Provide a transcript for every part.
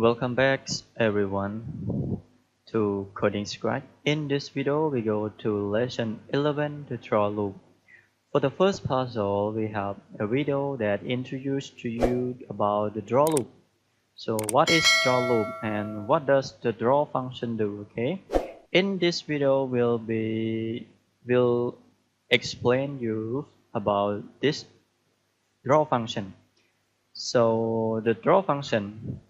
Welcome back everyone to Coding Scratch. In this video we go to lesson 11, the draw loop. For the first puzzle we have a video that introduced to you about the draw loop. So what is draw loop and what does the draw function do? Okay, in this video will explain you about this draw function. So the draw function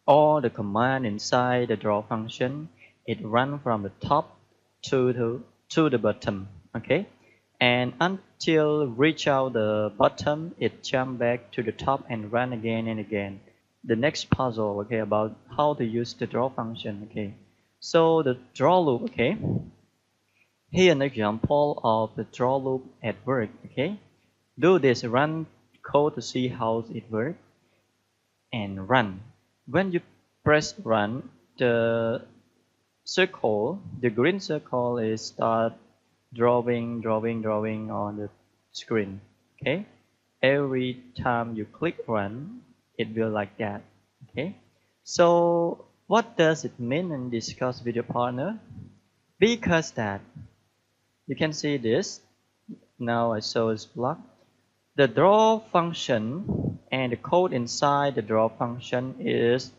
or the command inside the draw function, it runs from the top to the bottom. Okay, and until reach out the bottom, it jump back to the top and run again and again. The next puzzle, okay, about how to use the draw function. Okay, so the draw loop. Okay, here an example of the draw loop at work. Okay, do this, run code to see how it works and run. When you press run, the green circle is start drawing on the screen. Okay, every time you click run, it will like that. Okay, so what does it mean in discuss with your partner? Because that you can see this. Now I show this block. The draw function and the code inside the draw function is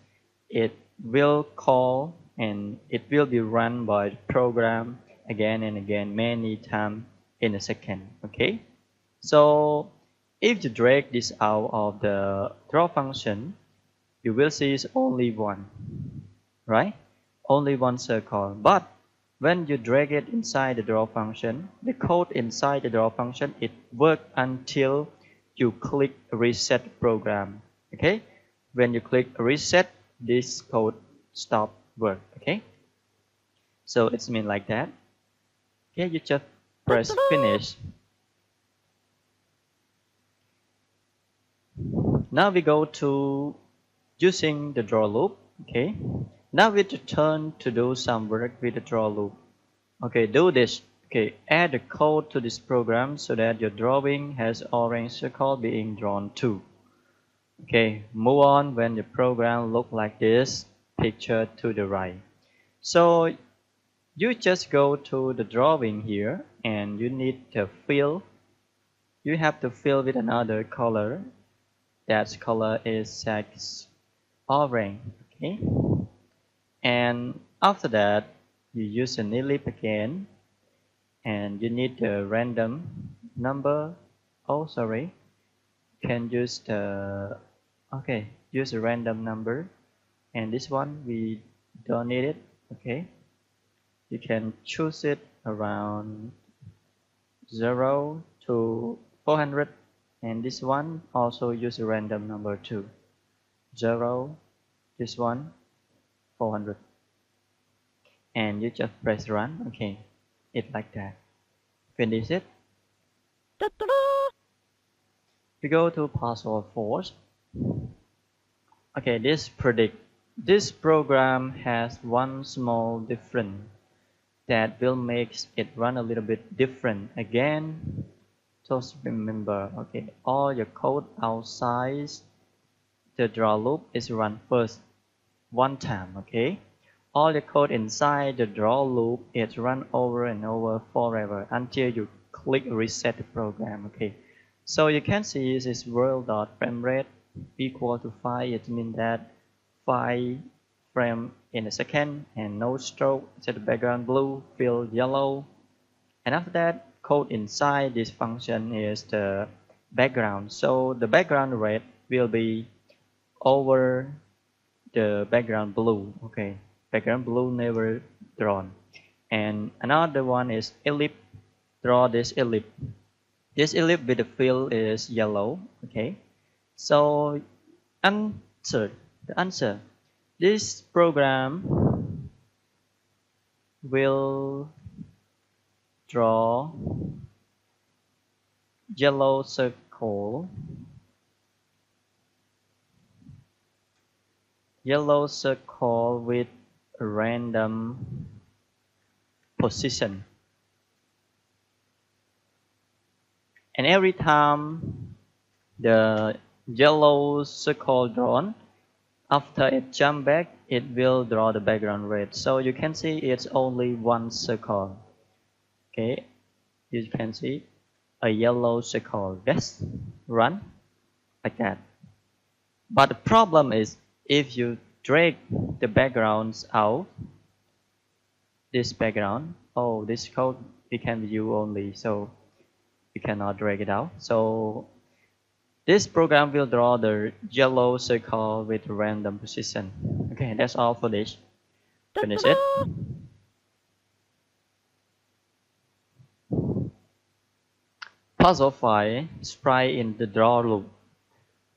it will call and it will be run by the program again and again many times in a second. Okay, so if you drag this out of the draw function, you will see it's only one, right? Only one circle. But when you drag it inside the draw function, the code inside the draw function, it works until you click reset program. Okay, when you click reset, this code stop work. Okay, so it's mean like that. Okay, you just press finish. Now we go to using the draw loop. Okay, now we return to do some work with the draw loop. Okay, do this. Okay, add the code to this program so that your drawing has orange circle being drawn too. Okay, move on when the program look like this, picture to the right. So you just go to the drawing here and you need to fill. You have to fill with another color. That color is sex orange. Okay, and after that you use an ellipse again and you need the random number. Oh, sorry, can use the use a random number, and this one we don't need it. Okay, you can choose it around 0 to 400, and this one also use a random number too. 0, this one 400, and you just press run. Okay, it like that. Finish it. We go to puzzle 4. Okay, this program has one small difference that will make it run a little bit different. Again, just remember, okay, all your code outside the draw loop is run first one time. Okay, all the code inside the draw loop is run over and over forever until you click reset the program. Okay, so you can see this world.framerate equal to 5. It means that 5 frames in a second and no stroke. Set the background blue, fill yellow, and after that code inside this function is the background. So the background red will be over the background blue. Okay, background blue never drawn. And another one is ellipse. Draw this ellipse. This ellipse with the fill is yellow. Okay, so the answer. This program will draw yellow circle with a random position, and every time the yellow circle drawn, After it jump back, it will draw the background red. So you can see it's only one circle. Okay, you can see a yellow circle. Yes, run like that. But the problem is if you drag the backgrounds out, this background, oh, this code we can view only, so we cannot drag it out. So this program will draw the yellow circle with random position. Okay, that's all for this. Finish it. Puzzle 5, sprite in the draw loop.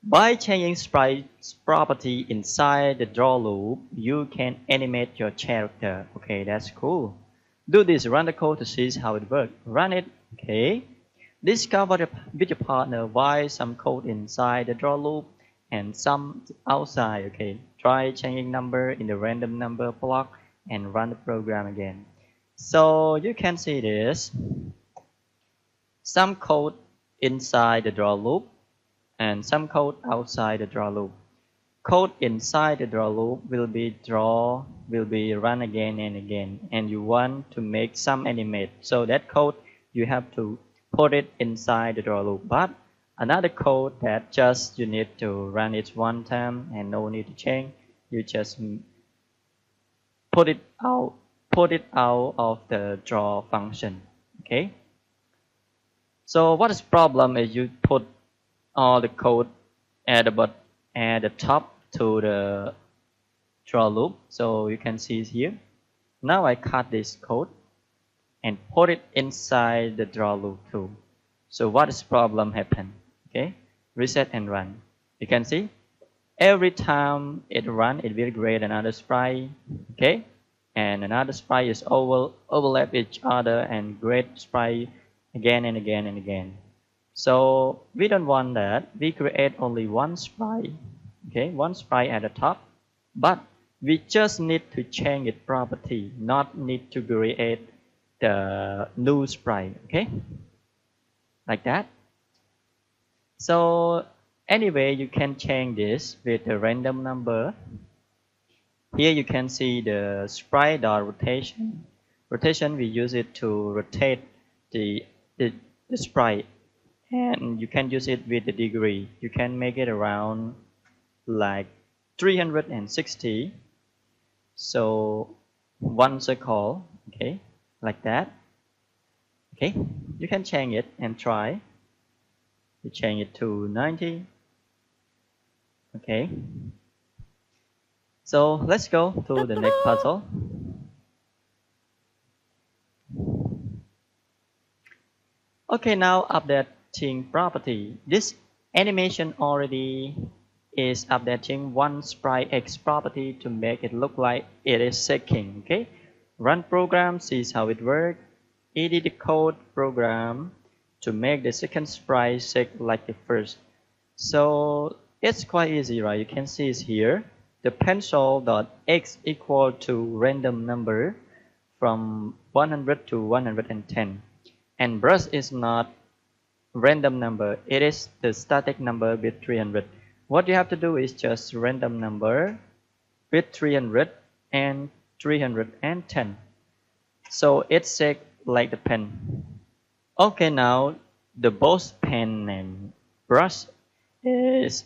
By changing sprite's property inside the draw loop, you can animate your character. Okay, that's cool. Do this, run the code to see how it works. Run it. Okay. Discover with your partner why some code inside the draw loop and some outside. Okay. Try changing number in the random number block and run the program again. So you can see this. Some code inside the draw loop and some code outside the draw loop. Code inside the draw loop will be run again and again, and you want to make some animate. So that code you have to put it inside the draw loop. But another code that just you need to run it one time and no need to change. You just put it out of the draw function. Okay. So what is problem is you put all the code at the top to the draw loop. So you can see it here. Now I cut this code and put it inside the draw loop too. So what is problem happen? Okay, reset and run. You can see every time it run, it will create another sprite. Okay, and another sprite is overlap each other and create sprite again and again and again. So we don't want that. We create only one sprite. Okay, one sprite at the top, but we just need to change its property, not need to create the new sprite. Okay, like that. So anyway, you can change this with a random number. Here you can see the sprite rotation. Rotation, we use it to rotate the sprite, and you can use it with the degree. You can make it around like 360. So one circle, okay, like that. Okay, you can change it and try. You change it to 90. Okay. So let's go to the next puzzle. Okay, now updating property. This animation already is updating one sprite X property to make it look like it is shaking. Okay, run program, sees how it works. Edit the code program to make the second sprite shake like the first. So it's quite easy, right? You can see it here. The pencil.x equal to random number from 100 to 110. And brush is not random number, it is the static number with 300. What you have to do is just random number with 300 and 310. So it's shake like the pen. Okay, now the both pen and brush is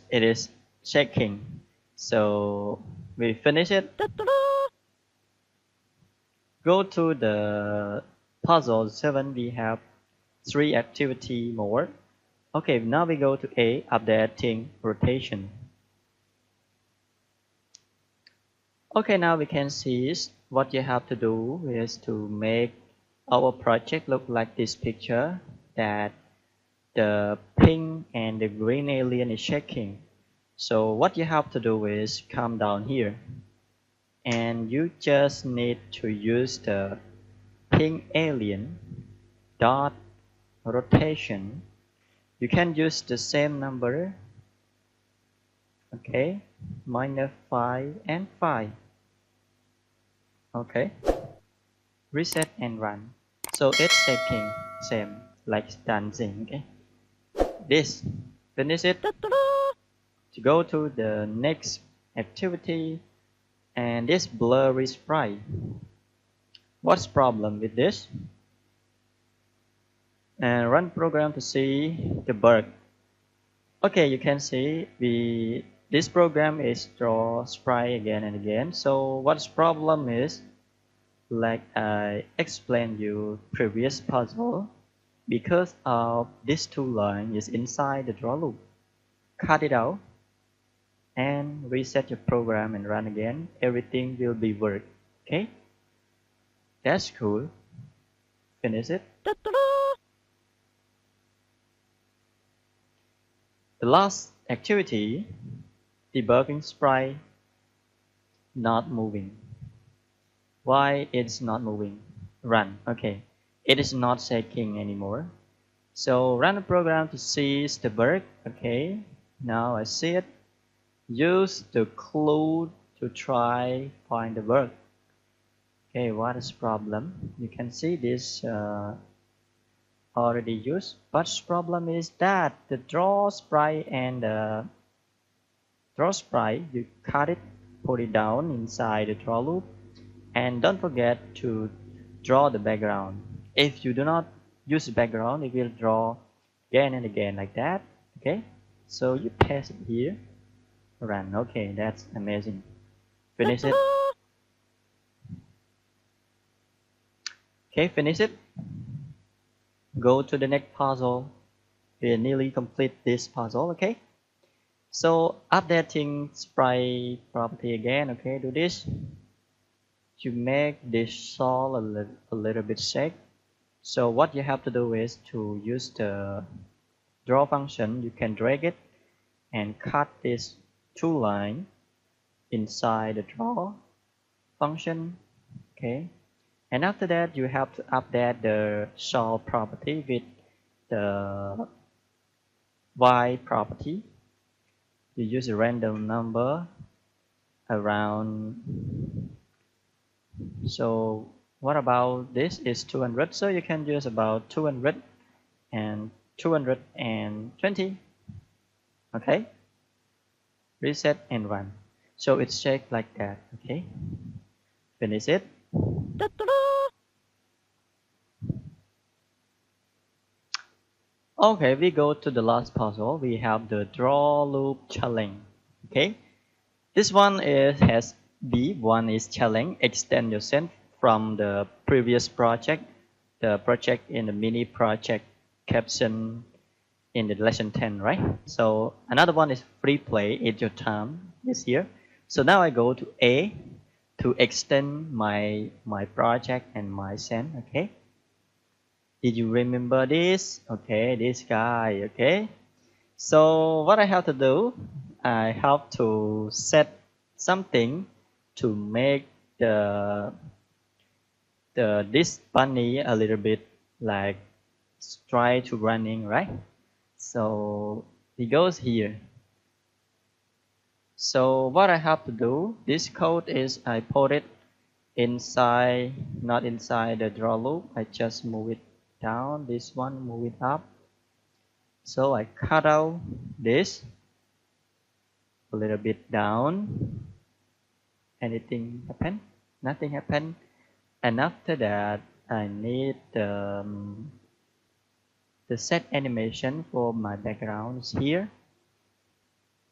shaking. So we finish it. Go to the puzzle 7. We have 3 activity more. Okay, now we go to A, updating rotation. Okay, now we can see what you have to do is to make our project look like this picture, that the pink and the green alien is shaking. So what you have to do is come down here and you just need to use the pink alien dot rotation. You can use the same number, okay, -5 and 5. Okay, reset and run. So it's shaking, same like dancing. Okay, this finish it. To go to the next activity, and this blurry sprite. What's problem with this? And run program to see the bug. Okay, you can see this program is draw sprite again and again. So what's problem is, like I explained you previous puzzle, because of this two line is inside the draw loop. Cut it out and reset your program and run again. Everything will be work. Okay, that's cool. Finish it. The last activity, debugging sprite not moving. Why it's not moving? Run. Okay, it is not shaking anymore. So run the program to seize the bug. Okay, now I see it. Use the clue to try find the bug. Okay, what is problem? You can see this already used, but problem is that the draw sprite and the draw sprite, you cut it, put it down inside the draw loop, and don't forget to draw the background. If you do not use the background, it will draw again and again like that. Okay, so you paste it here, run. Okay, that's amazing. Finish it. Okay, finish it. Go to the next puzzle. We nearly complete this puzzle. Okay, so updating sprite property again. Okay, do this to make this sol a little bit shake. So what you have to do is to use the draw function. You can drag it and cut this two line inside the draw function. Okay, and after that you have to update the sol property with the y property. You use a random number around. So what about this is 200, so you can use about 200 and 220. Okay, reset and run. So it's shaped like that. Okay, finish it. Okay, we go to the last puzzle. We have the draw loop challenge. Okay, this one has B. One is challenge. Extend yourself from the previous project, the project in the mini project caption in the lesson 10, right? So another one is free play. It's your time this year. So now I go to A to extend my project and my send. Okay. Did you remember this? Okay, this guy. Okay. So what I have to do, I have to set something to make this bunny a little bit like try to running, right? So it goes here. So what I have to do, this code is I put it inside, not inside the draw loop. I just move it down. This one, move it up. So I cut out this a little bit down. Anything happen? Nothing happened. And after that, I need the set animation for my backgrounds here.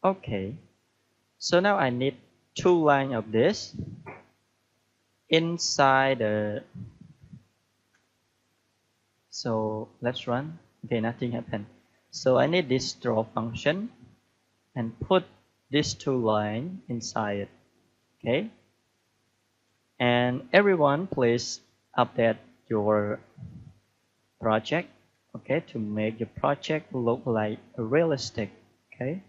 Okay. So now I need two lines of this inside the. So let's run. Okay, nothing happened. So I need this draw function and put these two lines inside it. Okay. And everyone, please update your project. Okay, to make your project look like realistic. Okay.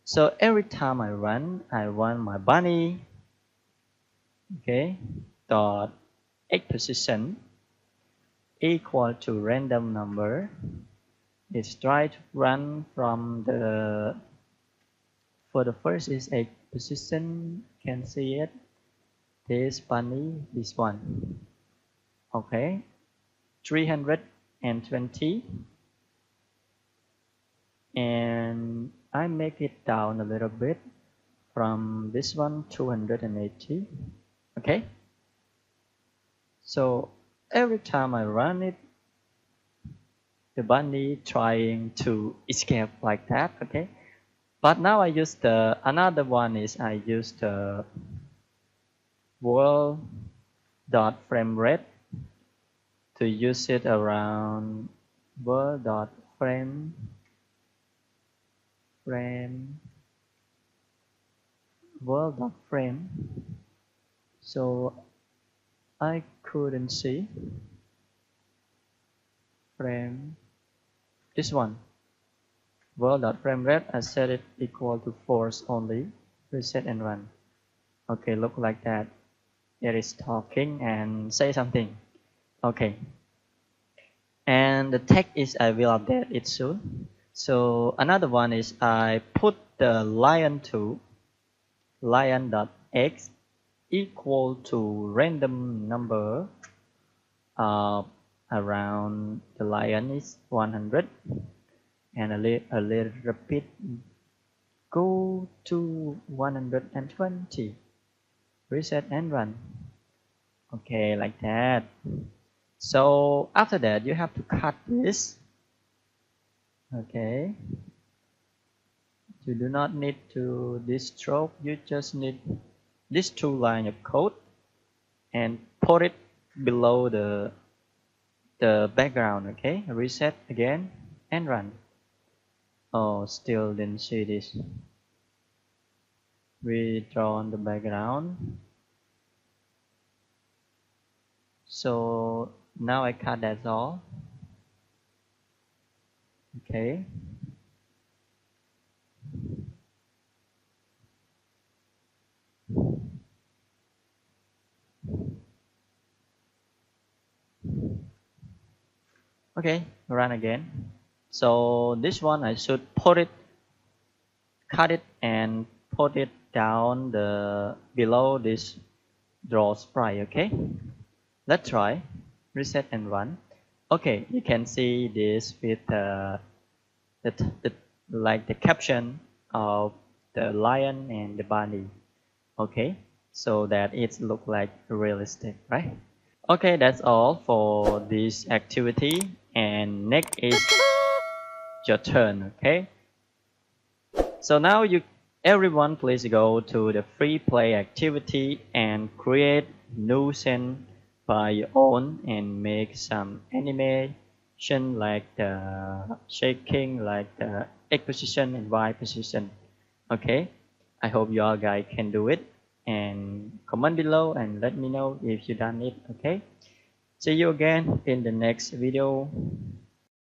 So every time I want my bunny. Okay. Dot x position equal to random number. It's try to run from the, for the first is a position, can see it, this bunny, this one. Okay, 320, and I make it down a little bit, from this one 280. Okay, so every time I run it, the bunny trying to escape like that. Okay, but now I use the another one is I use the world dot frame rate to use it around world dot frame world dot frame. So I couldn't see frame this one world dot frame rate. I set it equal to force only. Reset and run. Okay, look like that. It is talking and say something. Okay, and the text is I will update it soon. So another one is I put the lion to lion.x equal to random number around the lion is 100 and a little repeat go to 120. Reset and run. Okay, like that. So after that you have to cut this. Okay, you do not need to this stroke, you just need these two lines of code and put it below the background. Okay, reset again and run. Oh, still didn't see this. We draw on the background. So now I cut that all. Okay. Okay, run again. So this one I should put it, cut it and put it down the below this draw sprite. Okay, let's try. Reset and run. Okay, you can see this with the like the caption of the lion and the bunny. Okay, so that it look like realistic, right? Okay, that's all for this activity, and next is your turn. Okay, so now you everyone please go to the free play activity and create new scene by your own and make some animation like the shaking, like the X position and Y position. Okay, I hope you all guys can do it, and comment below and let me know if you done it. Okay, see you again in the next video.